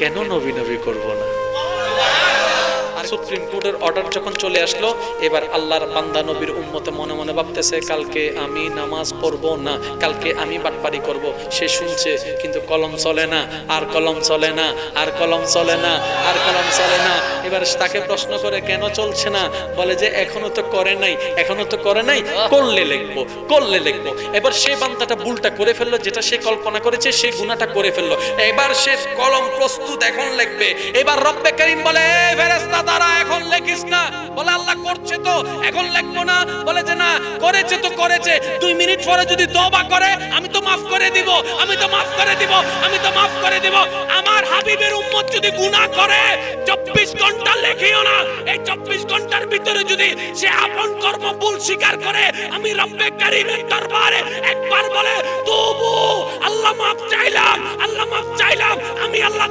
কেন নবী নবী করব না? সুপ্রিম কোর্টের অর্ডার যখন চলে আসলো, এবার আল্লাহর বান্দা নবীর উম্মতে মনে মনে ভাবতেছে কালকে আমি নামাজ পড়বো না, কালকে আমি বাটপারি করব। সে শুনছে কিন্তু কলম চলে না, আর কলম চলে না, আর কলম চলে না, আর কলম চলে না। এবার তাকে প্রশ্ন করে কেন চলছে না? বলে যে এখনো তো করে নাই, এখনো তো করে নাই, করলে লিখবো, করলে লিখবো। এবার সে বান্দাটা ভুলটা করে ফেললো, যেটা সে কল্পনা করেছে সে গুনাহটা করে ফেললো। এবার সে কলম প্রস্তুত, এখন লিখবে। এবার রব্বে কারীম বলে এই ফেরেশতা তারা এখন লেখিস না। বলে আল্লাহ করছে তো, এখন লিখবো না? বলে যে না, করেছে তো করেছে, 2 মিনিট পরে যদি তওবা করে আমি তো মাফ করে দিব, আমি তো মাফ করে দিব, আমি তো মাফ করে দিব। আমার হাবিবের উম্মত যদি গুনাহ করে 24 ঘন্টা লেখিও না, এই 24 ঘন্টার ভিতরে যদি সে আপন কর্ম ভুল স্বীকার করে, আমি রব্বে কারীমের দরবারে একবার বলে তওবু, আল্লাহ মাফ চাইলাম, আল্লাহ মাফ চাইলাম, আমি আল্লাহ